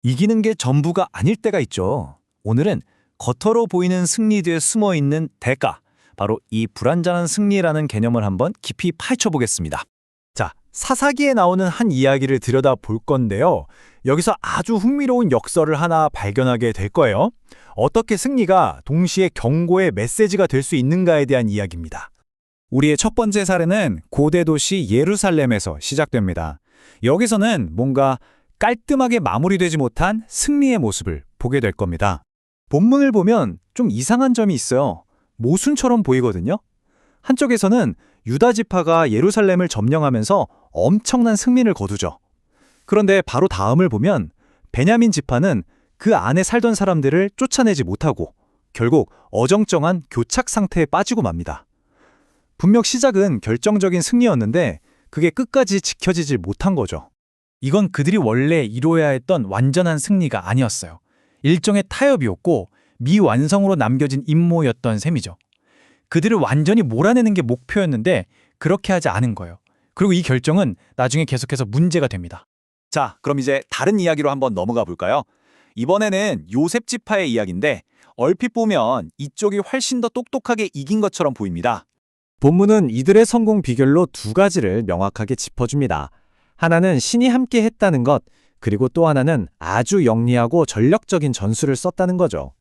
이기는 게 전부가 아닐 때가 있죠. 오늘은 겉으로 보이는 승리 뒤에 숨어 있는 대가, 바로 이 불완전한 승리라는 개념을 한번 깊이 파헤쳐 보겠습니다. 자, 사사기에 나오는 한 이야기를 들여다 볼 건데요. 여기서 아주 흥미로운 역설을 하나 발견하게 될 거예요. 어떻게 승리가 동시에 경고의 메시지가 될 수 있는가에 대한 이야기입니다. 우리의 첫 번째 사례는 고대 도시 예루살렘에서 시작됩니다. 여기서는 뭔가 깔끔하게 마무리되지 못한 승리의 모습을 보게 될 겁니다. 본문을 보면 좀 이상한 점이 있어요. 모순처럼 보이거든요. 한쪽에서는 유다 지파가 예루살렘을 점령하면서 엄청난 승리를 거두죠. 그런데 바로 다음을 보면 베냐민 지파는 그 안에 살던 사람들을 쫓아내지 못하고 결국 어정쩡한 교착 상태에 빠지고 맙니다. 분명 시작은 결정적인 승리였는데 그게 끝까지 지켜지질 못한 거죠. 이건 그들이 원래 이뤄야 했던 완전한 승리가 아니었어요. 일종의 타협이었고 미완성으로 남겨진 임무였던 셈이죠. 그들을 완전히 몰아내는 게 목표였는데 그렇게 하지 않은 거예요. 그리고 이 결정은 나중에 계속해서 문제가 됩니다. 자, 그럼 이제 다른 이야기로 한번 넘어가 볼까요? 이번에는 요셉 지파의 이야기인데 얼핏 보면 이쪽이 훨씬 더 똑똑하게 이긴 것처럼 보입니다. 본문은 이들의 성공 비결로 두 가지를 명확하게 짚어줍니다. 하나는 신이 함께 했다는 것, 그리고 또 하나는 아주 영리하고 전략적인 전술을 썼다는 거죠.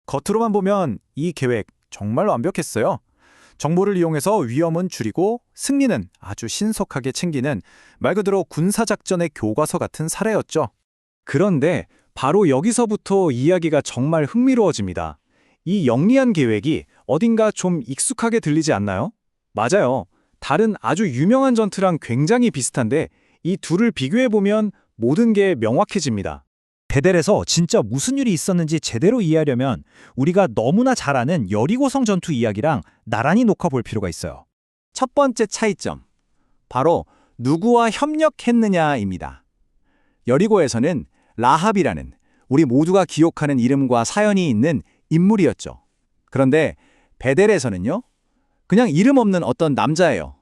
겉으로만 보면 이 계획 정말 완벽했어요. 정보를 이용해서 위험은 줄이고 승리는 아주 신속하게 챙기는 말 그대로 군사작전의 교과서 같은 사례였죠. 그런데 바로 여기서부터 이야기가 정말 흥미로워집니다. 이 영리한 계획이 어딘가 좀 익숙하게 들리지 않나요? 맞아요. 다른 아주 유명한 전투랑 굉장히 비슷한데 이 둘을 비교해보면 모든 게 명확해집니다. 베델에서 진짜 무슨 일이 있었는지 제대로 이해하려면 우리가 너무나 잘 아는 여리고성 전투 이야기랑 나란히 놓아볼 필요가 있어요. 첫 번째 차이점, 바로 누구와 협력했느냐입니다. 여리고에서는 라합이라는 우리 모두가 기억하는 이름과 사연이 있는 인물이었죠. 그런데 베델에서는요, 그냥 이름 없는 어떤 남자예요.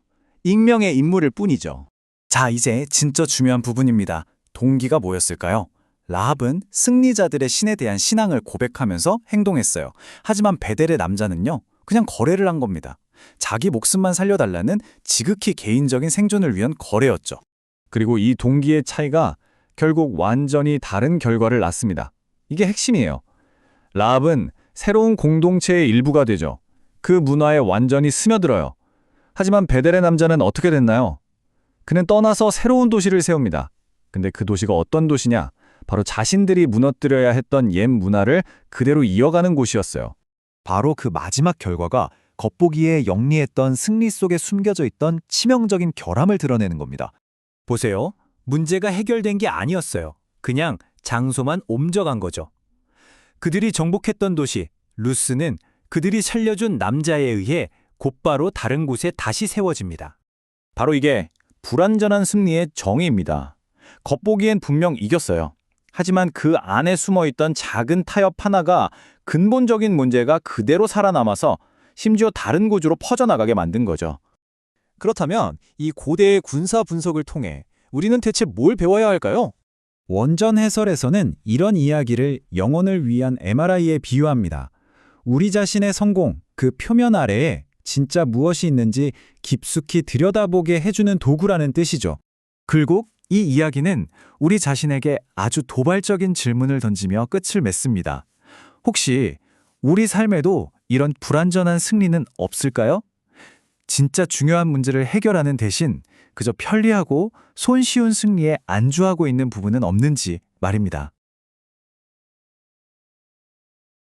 익명의 인물일 뿐이죠. 자, 이제 진짜 중요한 부분입니다. 동기가 뭐였을까요? 라합은 승리자들의 신에 대한 신앙을 고백하면서 행동했어요. 하지만 베델의 남자는요, 그냥 거래를 한 겁니다. 자기 목숨만 살려달라는 지극히 개인적인 생존을 위한 거래였죠. 그리고 이 동기의 차이가 결국 완전히 다른 결과를 낳습니다. 이게 핵심이에요. 라합은 새로운 공동체의 일부가 되죠. 그 문화에 완전히 스며들어요. 하지만 베델의 남자는 어떻게 됐나요? 그는 떠나서 새로운 도시를 세웁니다. 근데 그 도시가 어떤 도시냐? 바로 자신들이 무너뜨려야 했던 옛 문화를 그대로 이어가는 곳이었어요. 바로 그 마지막 결과가 겉보기에 영리했던 승리 속에 숨겨져 있던 치명적인 결함을 드러내는 겁니다. 보세요. 문제가 해결된 게 아니었어요. 그냥 장소만 옮겨간 거죠. 그들이 정복했던 도시, 루스는 그들이 살려준 남자에 의해 곧바로 다른 곳에 다시 세워집니다. 바로 이게 불완전한 승리의 정의입니다. 겉보기엔 분명 이겼어요. 하지만 그 안에 숨어있던 작은 타협 하나가 근본적인 문제가 그대로 살아남아서 심지어 다른 곳으로 퍼져나가게 만든 거죠. 그렇다면 이 고대의 군사 분석을 통해 우리는 대체 뭘 배워야 할까요? 원전 해설에서는 이런 이야기를 영혼을 위한 MRI에 비유합니다. 우리 자신의 성공, 그 표면 아래에 진짜 무엇이 있는지 깊숙이 들여다보게 해주는 도구라는 뜻이죠. 결국 이 이야기는 우리 자신에게 아주 도발적인 질문을 던지며 끝을 맺습니다. 혹시 우리 삶에도 이런 불완전한 승리는 없을까요? 진짜 중요한 문제를 해결하는 대신 그저 편리하고 손쉬운 승리에 안주하고 있는 부분은 없는지 말입니다.